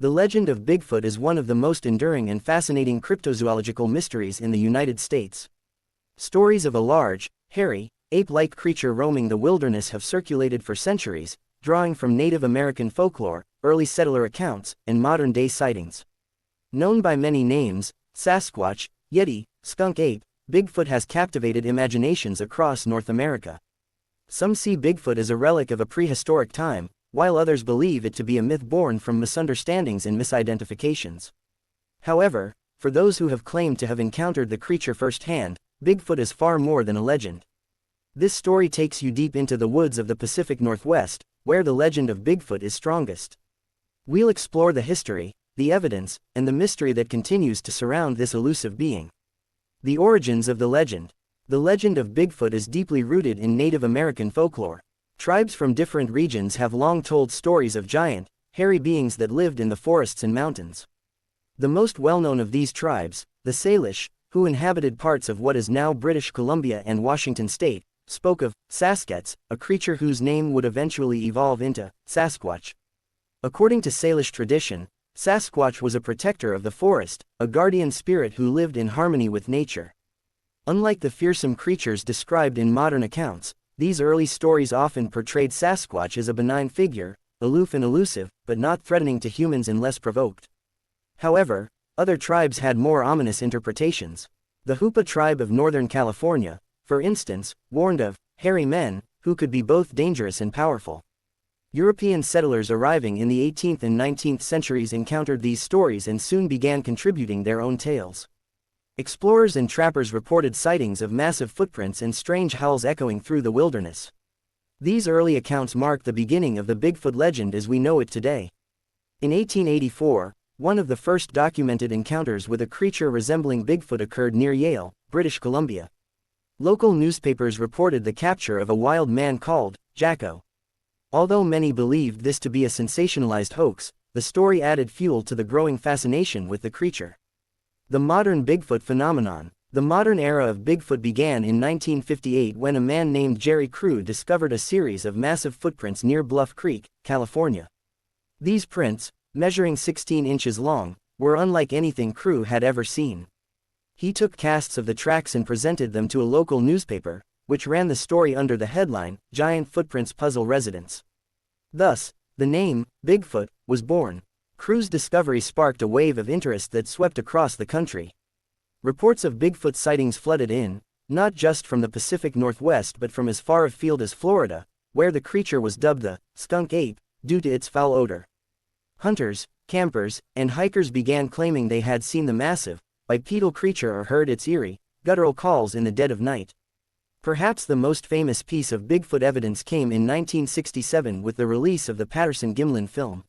The legend of Bigfoot is one of the most enduring and fascinating cryptozoological mysteries in the United States. Stories of a large, hairy, ape-like creature roaming the wilderness have circulated for centuries, drawing from Native American folklore, early settler accounts, and modern-day sightings. Known by many names, Sasquatch, Yeti, skunk ape, Bigfoot has captivated imaginations across North America. Some see Bigfoot as a relic of a prehistoric time, while others believe it to be a myth born from misunderstandings and misidentifications. However, for those who have claimed to have encountered the creature firsthand, Bigfoot is far more than a legend. This story takes you deep into the woods of the Pacific Northwest, where the legend of Bigfoot is strongest. We'll explore the history, the evidence, and the mystery that continues to surround this elusive being. The origins of the legend. The legend of Bigfoot is deeply rooted in Native American folklore. Tribes from different regions have long told stories of giant, hairy beings that lived in the forests and mountains. The most well-known of these tribes, the Salish, who inhabited parts of what is now British Columbia and Washington state, spoke of Saskets, a creature whose name would eventually evolve into Sasquatch. According to Salish tradition, Sasquatch was a protector of the forest, a guardian spirit who lived in harmony with nature. Unlike the fearsome creatures described in modern accounts, these early stories often portrayed Sasquatch as a benign figure, aloof and elusive, but not threatening to humans unless provoked. However, other tribes had more ominous interpretations. The Hoopa tribe of Northern California, for instance, warned of hairy men, who could be both dangerous and powerful. European settlers arriving in the 18th and 19th centuries encountered these stories and soon began contributing their own tales. Explorers and trappers reported sightings of massive footprints and strange howls echoing through the wilderness. These early accounts mark the beginning of the Bigfoot legend as we know it today. In 1884, one of the first documented encounters with a creature resembling Bigfoot occurred near Yale, British Columbia. Local newspapers reported the capture of a wild man called Jacko. Although many believed this to be a sensationalized hoax, the story added fuel to the growing fascination with the creature. The modern Bigfoot phenomenon. The modern era of Bigfoot began in 1958 when a man named Jerry Crew discovered a series of massive footprints near Bluff Creek, California. These prints, measuring 16 inches long, were unlike anything Crew had ever seen. He took casts of the tracks and presented them to a local newspaper, which ran the story under the headline, "Giant Footprints Puzzle Residents." Thus, the name, Bigfoot, was born. Crew's discovery sparked a wave of interest that swept across the country. Reports of Bigfoot sightings flooded in, not just from the Pacific Northwest but from as far afield as Florida, where the creature was dubbed the skunk ape, due to its foul odor. Hunters, campers, and hikers began claiming they had seen the massive, bipedal creature or heard its eerie, guttural calls in the dead of night. Perhaps the most famous piece of Bigfoot evidence came in 1967 with the release of the Patterson-Gimlin film.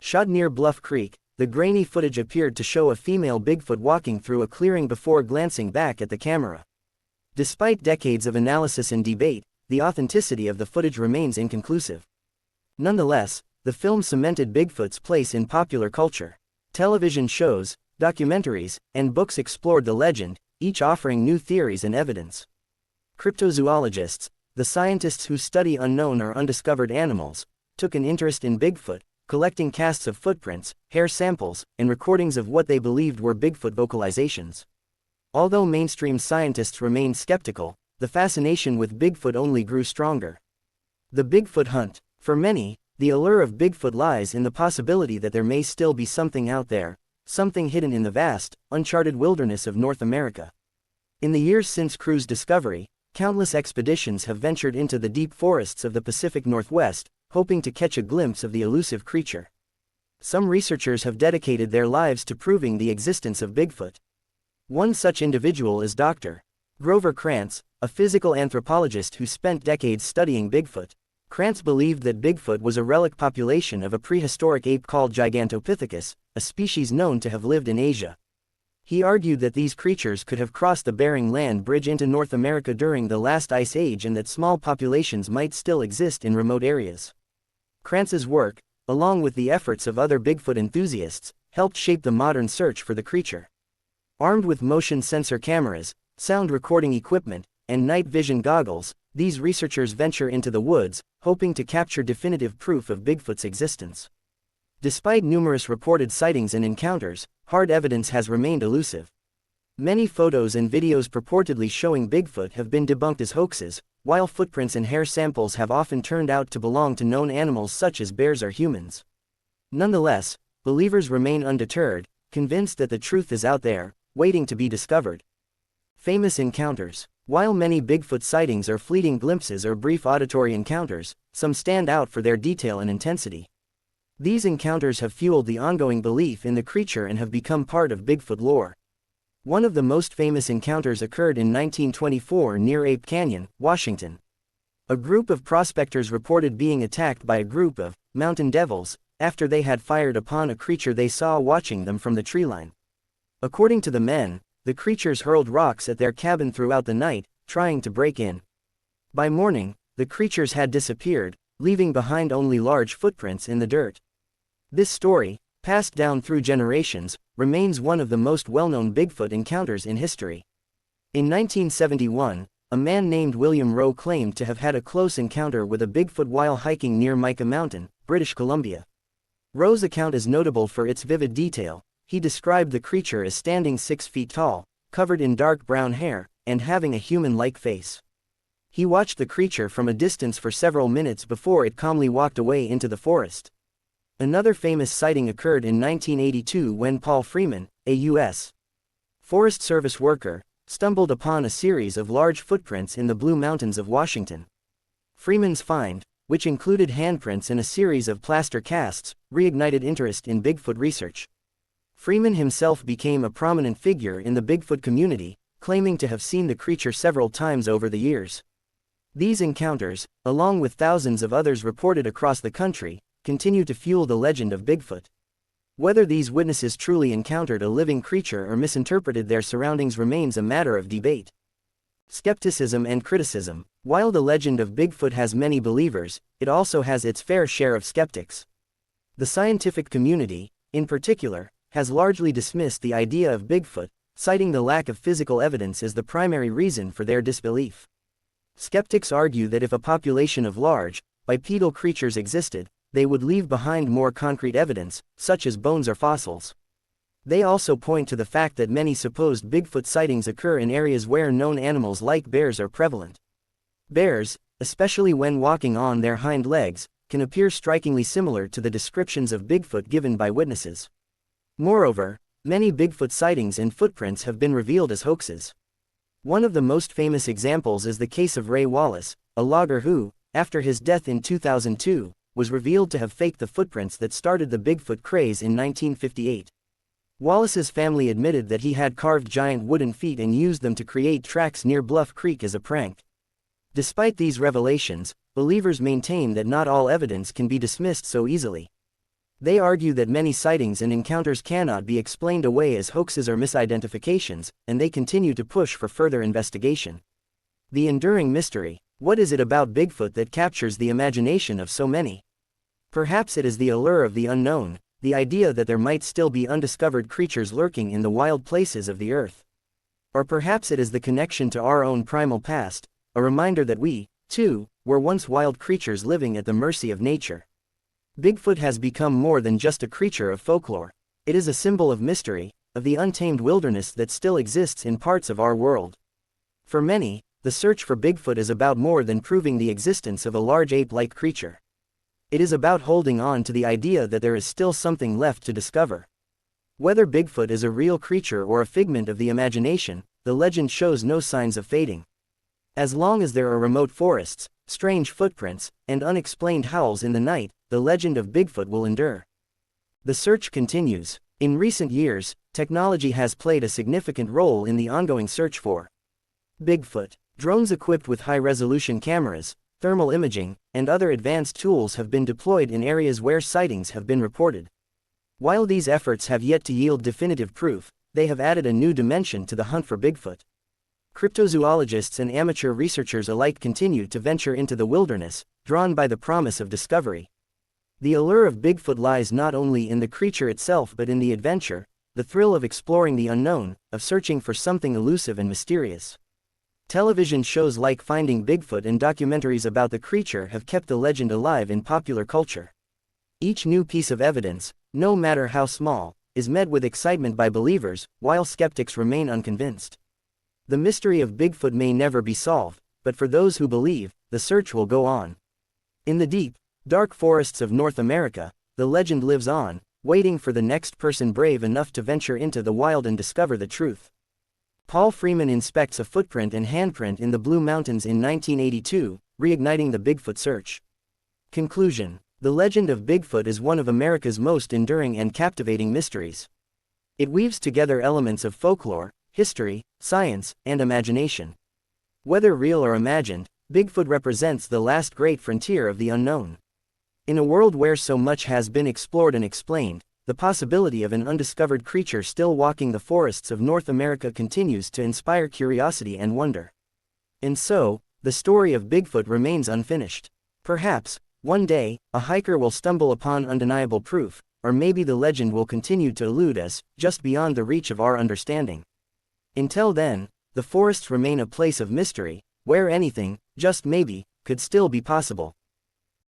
Shot near Bluff Creek, the grainy footage appeared to show a female Bigfoot walking through a clearing before glancing back at the camera. Despite decades of analysis and debate, the authenticity of the footage remains inconclusive. Nonetheless, the film cemented Bigfoot's place in popular culture. Television shows, documentaries, and books explored the legend, each offering new theories and evidence. Cryptozoologists, the scientists who study unknown or undiscovered animals, took an interest in Bigfoot, collecting casts of footprints, hair samples, and recordings of what they believed were Bigfoot vocalizations. Although mainstream scientists remained skeptical, the fascination with Bigfoot only grew stronger. The Bigfoot hunt. For many, the allure of Bigfoot lies in the possibility that there may still be something out there, something hidden in the vast, uncharted wilderness of North America. In the years since Crew's discovery, countless expeditions have ventured into the deep forests of the Pacific Northwest, hoping to catch a glimpse of the elusive creature. Some researchers have dedicated their lives to proving the existence of Bigfoot. One such individual is Dr. Grover Krantz, a physical anthropologist who spent decades studying Bigfoot. Krantz believed that Bigfoot was a relic population of a prehistoric ape called Gigantopithecus, a species known to have lived in Asia. He argued that these creatures could have crossed the Bering Land Bridge into North America during the last ice age and that small populations might still exist in remote areas. Krantz's work, along with the efforts of other Bigfoot enthusiasts, helped shape the modern search for the creature. Armed with motion sensor cameras, sound recording equipment, and night vision goggles, these researchers venture into the woods, hoping to capture definitive proof of Bigfoot's existence. Despite numerous reported sightings and encounters, hard evidence has remained elusive. Many photos and videos purportedly showing Bigfoot have been debunked as hoaxes, while footprints and hair samples have often turned out to belong to known animals such as bears or humans. Nonetheless, believers remain undeterred, convinced that the truth is out there, waiting to be discovered. Famous encounters. While many Bigfoot sightings are fleeting glimpses or brief auditory encounters, some stand out for their detail and intensity. These encounters have fueled the ongoing belief in the creature and have become part of Bigfoot lore. One of the most famous encounters occurred in 1924 near Ape Canyon, Washington. A group of prospectors reported being attacked by a group of mountain devils after they had fired upon a creature they saw watching them from the treeline. According to the men, the creatures hurled rocks at their cabin throughout the night, trying to break in. By morning, the creatures had disappeared, leaving behind only large footprints in the dirt. This story, passed down through generations, remains one of the most well-known Bigfoot encounters in history. In 1971, a man named William Rowe claimed to have had a close encounter with a Bigfoot while hiking near Mica Mountain, British Columbia. Rowe's account is notable for its vivid detail. He described the creature as standing 6 feet tall, covered in dark brown hair, and having a human-like face. He watched the creature from a distance for several minutes before it calmly walked away into the forest. Another famous sighting occurred in 1982 when Paul Freeman, a U.S. Forest Service worker, stumbled upon a series of large footprints in the Blue Mountains of Washington. Freeman's find, which included handprints and a series of plaster casts, reignited interest in Bigfoot research. Freeman himself became a prominent figure in the Bigfoot community, claiming to have seen the creature several times over the years. These encounters, along with thousands of others reported across the country, continue to fuel the legend of Bigfoot. Whether these witnesses truly encountered a living creature or misinterpreted their surroundings remains a matter of debate. Skepticism and criticism. While the legend of Bigfoot has many believers, it also has its fair share of skeptics. The scientific community, in particular, has largely dismissed the idea of Bigfoot, citing the lack of physical evidence as the primary reason for their disbelief. Skeptics argue that if a population of large, bipedal creatures existed, they would leave behind more concrete evidence, such as bones or fossils. They also point to the fact that many supposed Bigfoot sightings occur in areas where known animals like bears are prevalent. Bears, especially when walking on their hind legs, can appear strikingly similar to the descriptions of Bigfoot given by witnesses. Moreover, many Bigfoot sightings and footprints have been revealed as hoaxes. One of the most famous examples is the case of Ray Wallace, a logger who, after his death in 2002, was revealed to have faked the footprints that started the Bigfoot craze in 1958. Wallace's family admitted that he had carved giant wooden feet and used them to create tracks near Bluff Creek as a prank. Despite these revelations, believers maintain that not all evidence can be dismissed so easily. They argue that many sightings and encounters cannot be explained away as hoaxes or misidentifications, and they continue to push for further investigation. The enduring mystery. What is it about Bigfoot that captures the imagination of so many? Perhaps it is the allure of the unknown, the idea that there might still be undiscovered creatures lurking in the wild places of the earth. Or perhaps it is the connection to our own primal past, a reminder that we, too, were once wild creatures living at the mercy of nature. Bigfoot has become more than just a creature of folklore. It is a symbol of mystery, of the untamed wilderness that still exists in parts of our world. For many, the search for Bigfoot is about more than proving the existence of a large ape-like creature. It is about holding on to the idea that there is still something left to discover. Whether Bigfoot is a real creature or a figment of the imagination, the legend shows no signs of fading. As long as there are remote forests, strange footprints, and unexplained howls in the night, the legend of Bigfoot will endure. The search continues. In recent years, technology has played a significant role in the ongoing search for Bigfoot. Drones equipped with high-resolution cameras, thermal imaging, and other advanced tools have been deployed in areas where sightings have been reported. While these efforts have yet to yield definitive proof, they have added a new dimension to the hunt for Bigfoot. Cryptozoologists and amateur researchers alike continue to venture into the wilderness, drawn by the promise of discovery. The allure of Bigfoot lies not only in the creature itself but in the adventure, the thrill of exploring the unknown, of searching for something elusive and mysterious. Television shows like Finding Bigfoot and documentaries about the creature have kept the legend alive in popular culture. Each new piece of evidence, no matter how small, is met with excitement by believers, while skeptics remain unconvinced. The mystery of Bigfoot may never be solved, but for those who believe, the search will go on. In the deep, dark forests of North America, the legend lives on, waiting for the next person brave enough to venture into the wild and discover the truth. Paul Freeman inspects a footprint and handprint in the Blue Mountains in 1982, reigniting the Bigfoot search. Conclusion: the legend of Bigfoot is one of America's most enduring and captivating mysteries. It weaves together elements of folklore, history, science, and imagination. Whether real or imagined, Bigfoot represents the last great frontier of the unknown. In a world where so much has been explored and explained, the possibility of an undiscovered creature still walking the forests of North America continues to inspire curiosity and wonder. And so, the story of Bigfoot remains unfinished. Perhaps, one day, a hiker will stumble upon undeniable proof, or maybe the legend will continue to elude us, just beyond the reach of our understanding. Until then, the forests remain a place of mystery, where anything, just maybe, could still be possible.